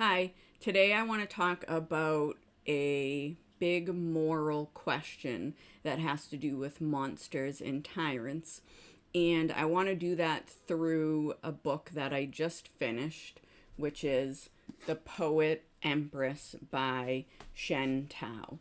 Hi, today I want to talk about a big moral question that has to do with monsters and tyrants. And I want to do that through a book that I just finished, which is The Poet Empress by Shen Tao.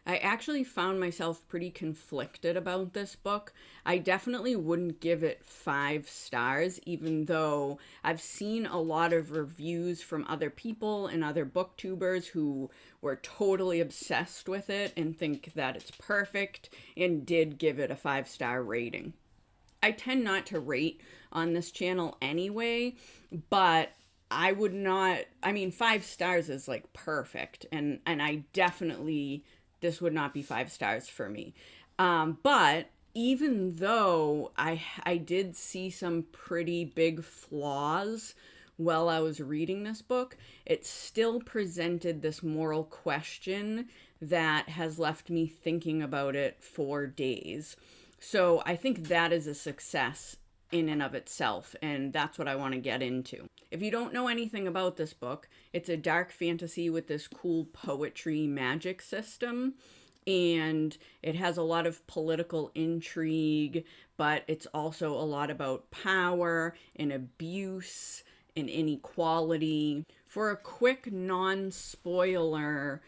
I actually found myself pretty conflicted about this book. I definitely wouldn't give it 5 stars, even though I've seen a lot of reviews from other people and other booktubers who were totally obsessed with it and think that it's perfect and did give it a 5 star rating. I tend not to rate on this channel anyway, but I would not, 5 stars is like perfect, and I definitely, this would not be 5 stars for me. But even though I did see some pretty big flaws while I was reading this book, it still presented this moral question that has left me thinking about it for days. So I think that is a success in and of itself, and that's what I want to get into. If you don't know anything about this book, it's a dark fantasy with this cool poetry magic system, and it has a lot of political intrigue, but it's also a lot about power and abuse and inequality. For a quick non spoiler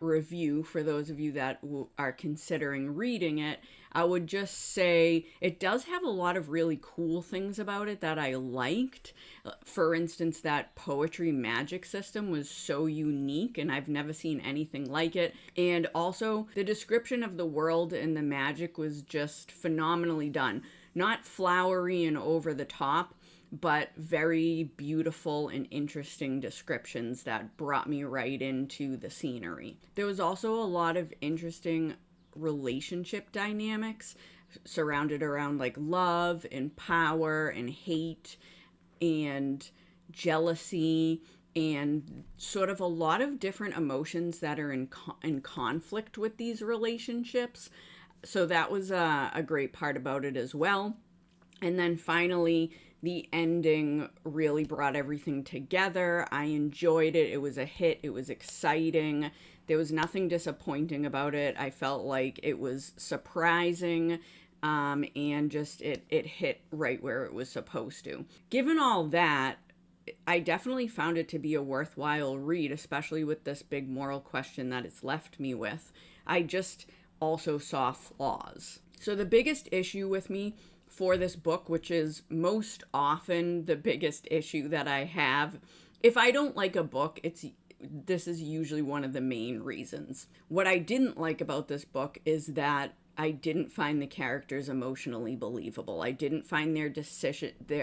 review for those of you that are considering reading it, I would just say it does have a lot of really cool things about it that I liked. For instance, that poetry magic system was so unique and I've never seen anything like it. And also, the description of the world and the magic was just phenomenally done. Not flowery and over the top, but very beautiful and interesting descriptions that brought me right into the scenery. There was also a lot of interesting relationship dynamics surrounded around like love and power and hate and jealousy and sort of a lot of different emotions that are in conflict with these relationships. So that was a great part about it as well. And then finally, the ending really brought everything together. I enjoyed it. It was a hit. It was exciting. There was nothing disappointing about it. I felt like it was surprising, and just it hit right where it was supposed to. Given all that, I definitely found it to be a worthwhile read, especially with this big moral question that it's left me with. I just also saw flaws. So the biggest issue with me for this book, which is most often the biggest issue that I have, if I don't like a book, this is usually one of the main reasons. What I didn't like about this book is that I didn't find the characters emotionally believable. I didn't find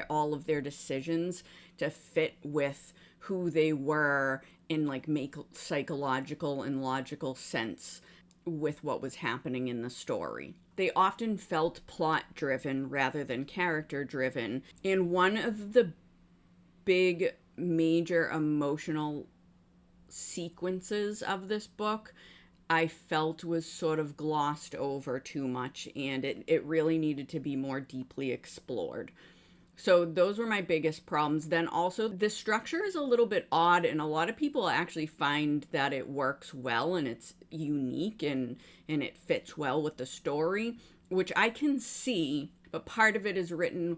all of their decisions to fit with who they were and like make psychological and logical sense with what was happening in the story. They often felt plot driven rather than character driven. And one of the big major emotional sequences of this book I felt was sort of glossed over too much, and it really needed to be more deeply explored. So those were my biggest problems. Then also, the structure is a little bit odd, and a lot of people actually find that it works well and it's unique and it fits well with the story, which I can see, but part of it is written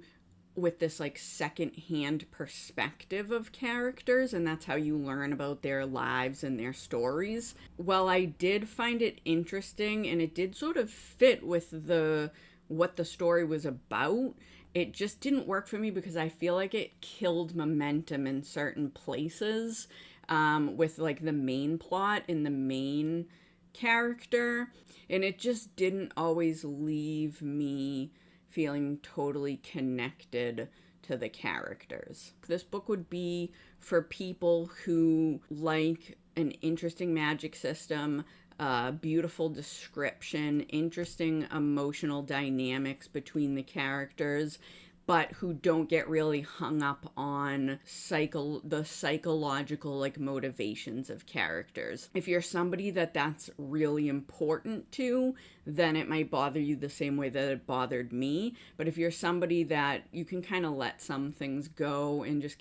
with this like second-hand perspective of characters, and that's how you learn about their lives and their stories. While I did find it interesting and it did sort of fit with what the story was about, it just didn't work for me because I feel like it killed momentum in certain places, with like the main plot and the main character, and it just didn't always leave me feeling totally connected to the characters. This book would be for people who like an interesting magic system, beautiful description, interesting emotional dynamics between the characters, but who don't get really hung up on the psychological like motivations of characters. If you're somebody that's really important to, then it might bother you the same way that it bothered me. But if you're somebody that you can kind of let some things go and just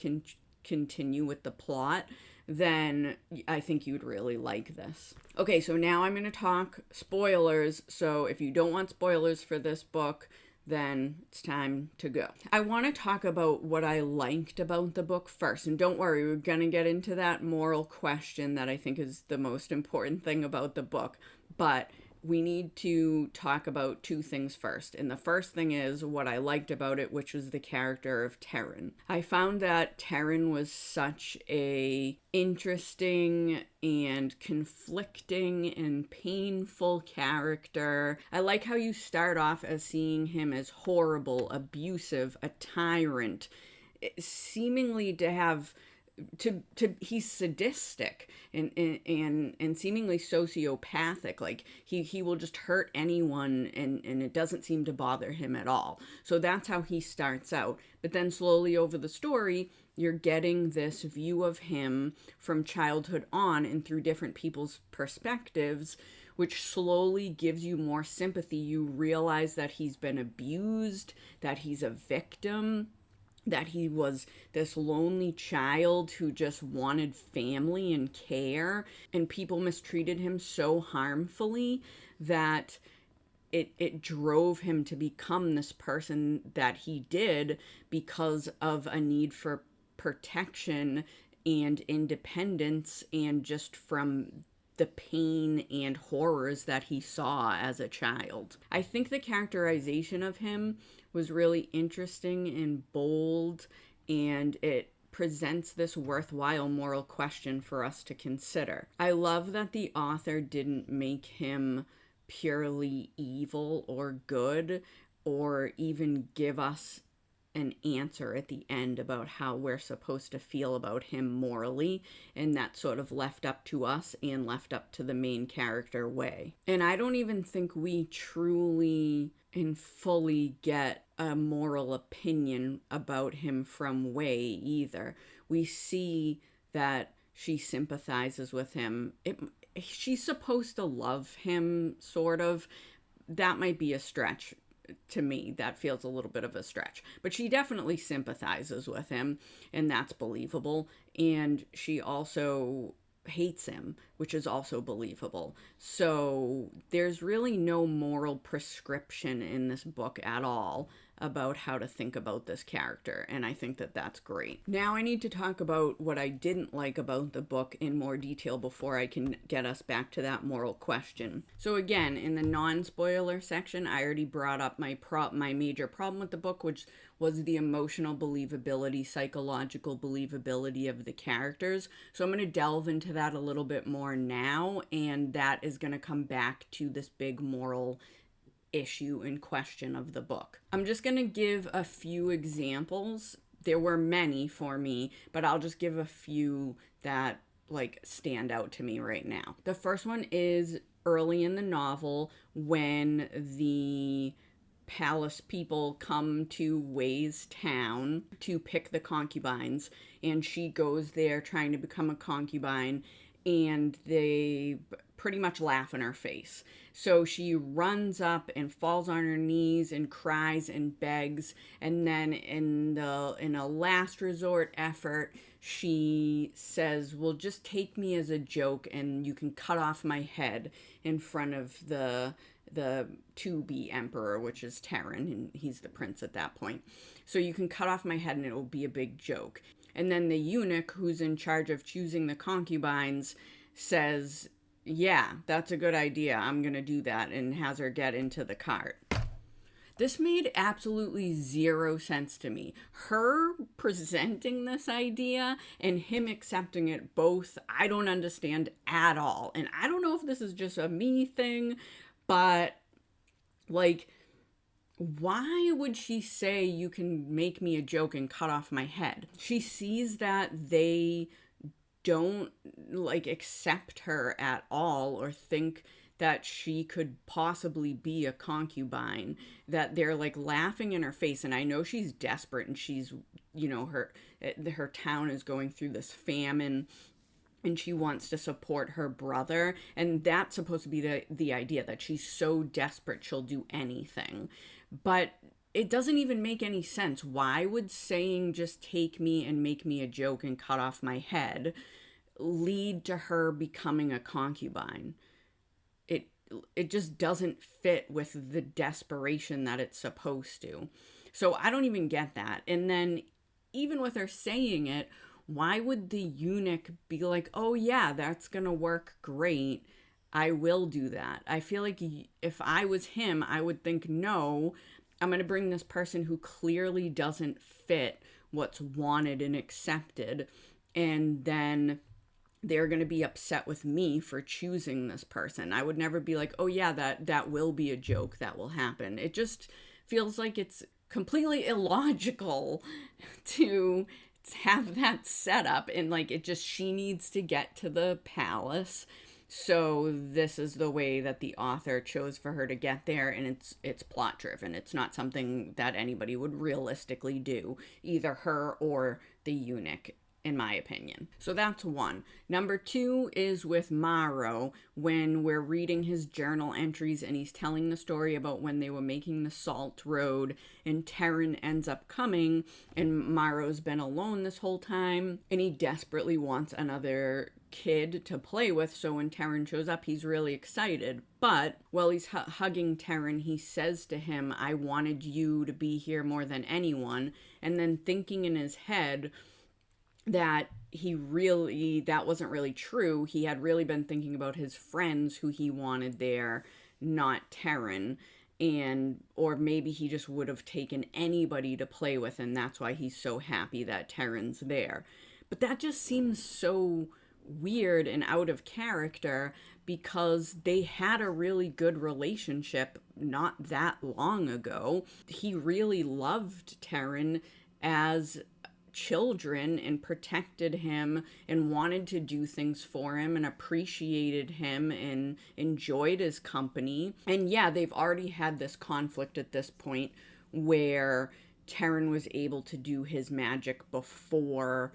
continue with the plot, then I think you'd really like this. Okay, so now I'm going to talk spoilers. So if you don't want spoilers for this book, then it's time to go. I want to talk about what I liked about the book first. And don't worry, we're going to get into that moral question that I think is the most important thing about the book. But we need to talk about two things first. And the first thing is what I liked about it, which was the character of Terran. I found that Terran was such a interesting and conflicting and painful character. I like how you start off as seeing him as horrible, abusive, a tyrant, seemingly to have he's sadistic and seemingly sociopathic. Like he will just hurt anyone and it doesn't seem to bother him at all. So that's how he starts out. But then slowly over the story, you're getting this view of him from childhood on and through different people's perspectives, which slowly gives you more sympathy. You realize that he's been abused, that he's a victim, that he was this lonely child who just wanted family and care, and people mistreated him so harmfully that it drove him to become this person that he did because of a need for protection and independence, and just from the pain and horrors that he saw as a child. I think the characterization of him was really interesting and bold, and it presents this worthwhile moral question for us to consider. I love that the author didn't make him purely evil or good, or even give us an answer at the end about how we're supposed to feel about him morally, and that sort of left up to us and left up to the main character, Wei. And I don't even think we truly and fully get a moral opinion about him from Wei either. We see that she sympathizes with him. She's supposed to love him, sort of. That might be a stretch. To me, that feels a little bit of a stretch, but she definitely sympathizes with him, and that's believable. And she also hates him, which is also believable. So there's really no moral prescription in this book at all about how to think about this character, and I think that that's great. Now I need to talk about what I didn't like about the book in more detail before I can get us back to that moral question. So again, in the non-spoiler section, I already brought up my major problem with the book, which was the emotional believability, psychological believability of the characters. So I'm going to delve into that a little bit more now, and that is going to come back to this big moral issue and question of the book. I'm just going to give a few examples. There were many for me, but I'll just give a few that stand out to me right now. The first one is early in the novel when the palace people come to Wei's town to pick the concubines, and she goes there trying to become a concubine, and they pretty much laugh in her face. So she runs up and falls on her knees and cries and begs, and then in a last resort effort, she says, "Well, just take me as a joke and you can cut off my head," in front of the to-be emperor, which is Terran, and he's the prince at that point. "So you can cut off my head and it will be a big joke." And then the eunuch, who's in charge of choosing the concubines, says, "Yeah, that's a good idea. I'm going to do that," and has her get into the cart. This made absolutely zero sense to me. Her presenting this idea and him accepting it, both, I don't understand at all. And I don't know if this is just a me thing, but why would she say you can make me a joke and cut off my head? She sees that they don't accept her at all, or think that she could possibly be a concubine, that they're laughing in her face. And I know she's desperate, and she's, her town is going through this famine, and she wants to support her brother, and that's supposed to be the idea, that she's so desperate she'll do anything. But it doesn't even make any sense. Why would saying just take me and make me a joke and cut off my head lead to her becoming a concubine? It it just doesn't fit with the desperation that it's supposed to. So I don't even get that. And then even with her saying it, why would the eunuch be like, "Oh yeah, that's going to work great. I will do that." I feel like if I was him, I would think, "No, I'm going to bring this person who clearly doesn't fit what's wanted and accepted, and then they're going to be upset with me for choosing this person." I would never be like, "Oh yeah, that will be a joke, that will happen." It just feels like it's completely illogical to have that set up, and like it just, she needs to get to the palace. So this is the way that the author chose for her to get there, and it's plot driven. It's not something that anybody would realistically do, either her or the eunuch, in my opinion. So that's one. Number two is with Maro, when we're reading his journal entries and he's telling the story about when they were making the Salt Road and Terran ends up coming and Maro's been alone this whole time and he desperately wants another kid to play with. So when Terran shows up, he's really excited. But while he's hugging Terran, he says to him, "I wanted you to be here more than anyone." And then thinking in his head that that wasn't really true. He had really been thinking about his friends who he wanted there, not Terran. And or maybe he just would have taken anybody to play with, and that's why he's so happy that Terran's there. But that just seems so weird and out of character, because they had a really good relationship not that long ago. He really loved Terran as children and protected him and wanted to do things for him and appreciated him and enjoyed his company. And yeah, they've already had this conflict at this point where Terran was able to do his magic before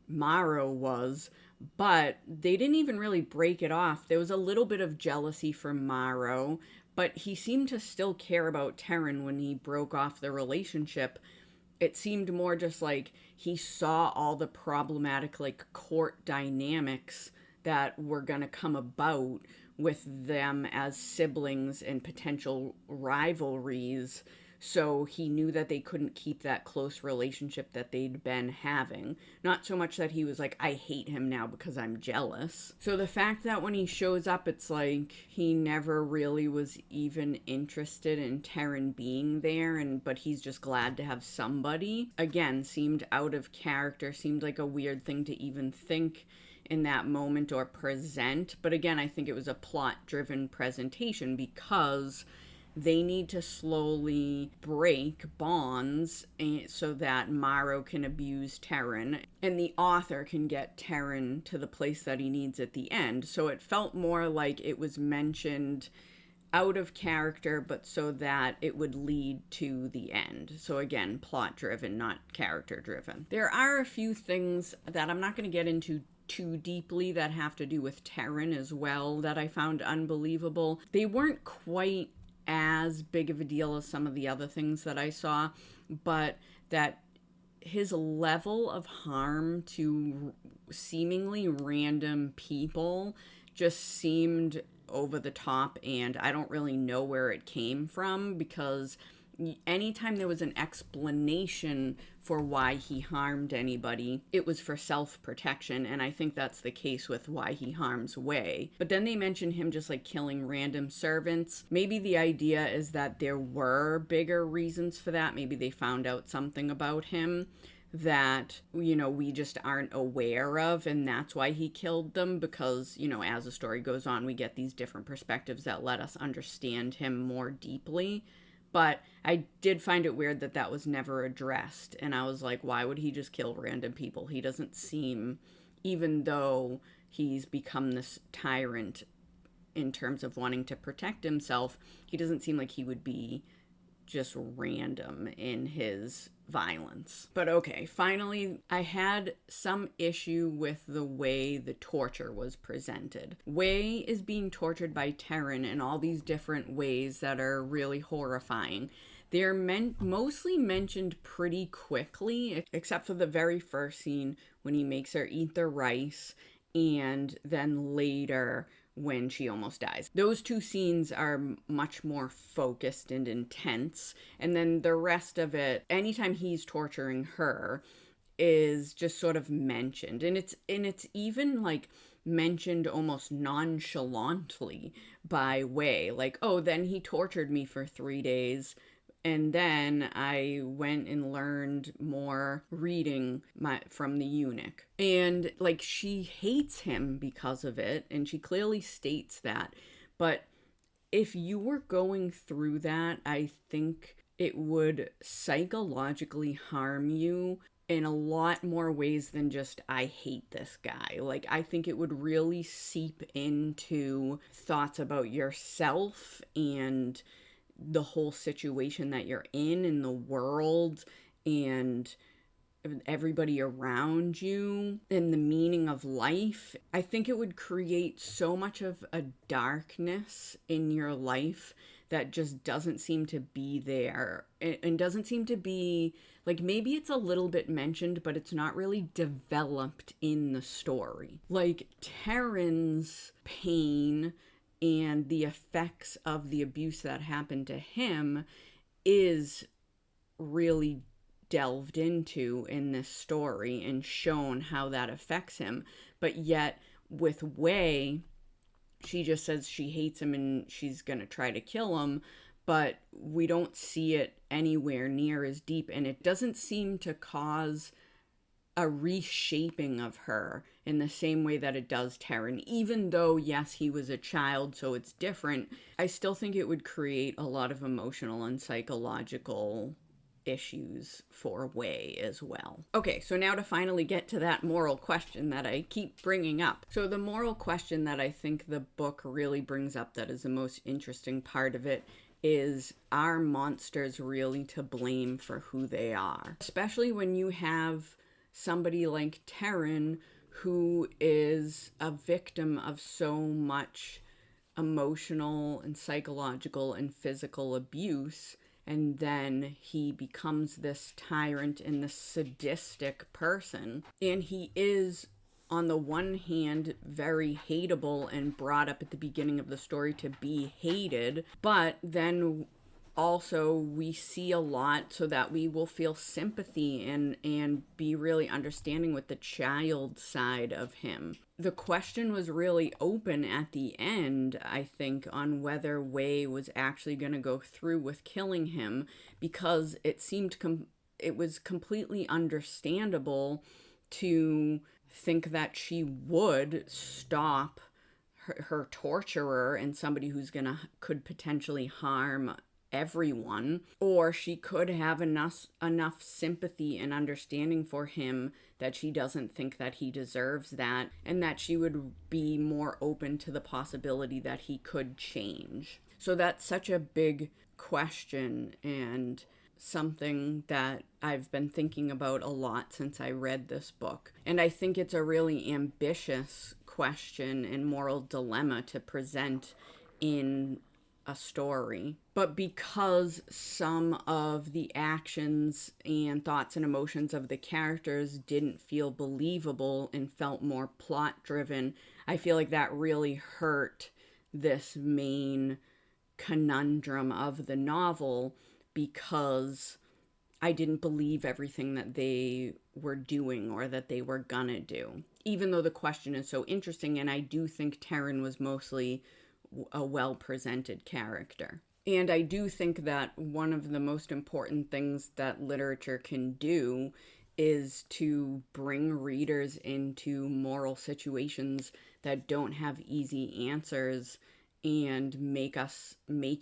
Maro was, but they didn't even really break it off. There was a little bit of jealousy for Maro, but he seemed to still care about Terran when he broke off the relationship. It seemed more just like he saw all the problematic like court dynamics that were going to come about with them as siblings and potential rivalries. So he knew that they couldn't keep that close relationship that they'd been having. Not so much that he was like, "I hate him now because I'm jealous." So the fact that when he shows up, it's like he never really was even interested in Terran being there, but he's just glad to have somebody, again, seemed out of character, seemed like a weird thing to even think in that moment or present. But again, I think it was a plot-driven presentation because they need to slowly break bonds so that Maro can abuse Terran and the author can get Terran to the place that he needs at the end. So it felt more like it was mentioned out of character, but so that it would lead to the end. So again, plot driven, not character driven. There are a few things that I'm not going to get into too deeply that have to do with Terran as well that I found unbelievable. They weren't quite as big of a deal as some of the other things that I saw, but that his level of harm to seemingly random people just seemed over the top, and I don't really know where it came from, because anytime there was an explanation for why he harmed anybody, it was for self-protection, and I think that's the case with why he harms Wei. But then they mention him just like killing random servants. Maybe the idea is that there were bigger reasons for that. Maybe they found out something about him that, we just aren't aware of, and that's why he killed them, because, as the story goes on, we get these different perspectives that let us understand him more deeply. But I did find it weird that that was never addressed. And I was like, why would he just kill random people? He doesn't seem, even though he's become this tyrant in terms of wanting to protect himself, he doesn't seem like he would be just random in his violence. But okay, finally, I had some issue with the way the torture was presented. Wei is being tortured by Terran in all these different ways that are really horrifying. They're mostly mentioned pretty quickly, except for the very first scene when he makes her eat the rice, and then later when she almost dies. Those two scenes are much more focused and intense, and then the rest of it, anytime he's torturing her, is just sort of mentioned, and it's even like mentioned almost nonchalantly by Wei, like, oh, then he tortured me for 3 days, and then I went and learned more reading from the eunuch. And like, she hates him because of it, and she clearly states that. But if you were going through that, I think it would psychologically harm you in a lot more ways than just, I hate this guy. Like, I think it would really seep into thoughts about yourself and the whole situation that you're in the world, and everybody around you, and the meaning of life. I think it would create so much of a darkness in your life that just doesn't seem to be there, and doesn't seem to be, like, maybe it's a little bit mentioned, but it's not really developed in the story. Like, Terran's pain and the effects of the abuse that happened to him is really delved into in this story and shown how that affects him. But yet with Wei, she just says she hates him and she's gonna try to kill him, but we don't see it anywhere near as deep, and it doesn't seem to cause a reshaping of her in the same way that it does Terran. Even though, yes, he was a child, so it's different, I still think it would create a lot of emotional and psychological issues for Wei as well. Okay, so now to finally get to that moral question that I keep bringing up. So the moral question that I think the book really brings up, that is the most interesting part of it, is, are monsters really to blame for who they are? Especially when you have somebody like Terran, who is a victim of so much emotional and psychological and physical abuse, and then he becomes this tyrant and this sadistic person. And he is, on the one hand, very hateable and brought up at the beginning of the story to be hated, but then also we see a lot so that we will feel sympathy and be really understanding with the child side of him. The question was really open at the end, I think, on whether Wei was actually going to go through with killing him, because it seemed it was completely understandable to think that she would stop her torturer and somebody who's could potentially harm everyone, or she could have enough sympathy and understanding for him that she doesn't think that he deserves that, and that she would be more open to the possibility that he could change. So that's such a big question, and something that I've been thinking about a lot since I read this book. And I think it's a really ambitious question and moral dilemma to present in a story. But because some of the actions and thoughts and emotions of the characters didn't feel believable and felt more plot driven, I feel like that really hurt this main conundrum of the novel, because I didn't believe everything that they were doing or that they were gonna do, even though the question is so interesting. And I do think Terran was mostly a well-presented character. And I do think that one of the most important things that literature can do is to bring readers into moral situations that don't have easy answers, and make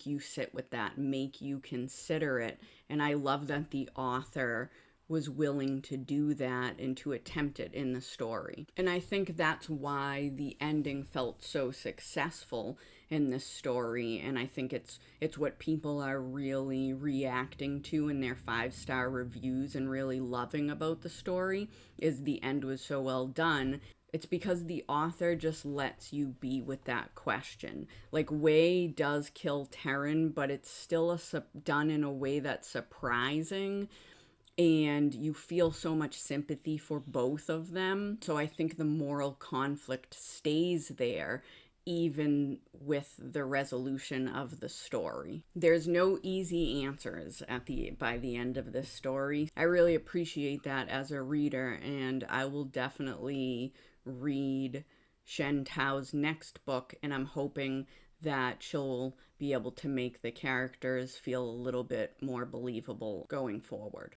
you sit with that, make you consider it. And I love that the author was willing to do that and to attempt it in the story. And I think that's why the ending felt so successful in this story, and I think it's what people are really reacting to in their 5-star reviews and really loving about the story, is the end was so well done. It's because the author just lets you be with that question. Like, Wei does kill Terran, but it's still done in a way that's surprising, and you feel so much sympathy for both of them. So I think the moral conflict stays there even with the resolution of the story. There's no easy answers by the end of this story. I really appreciate that as a reader, and I will definitely read Shen Tao's next book, and I'm hoping that she'll be able to make the characters feel a little bit more believable going forward.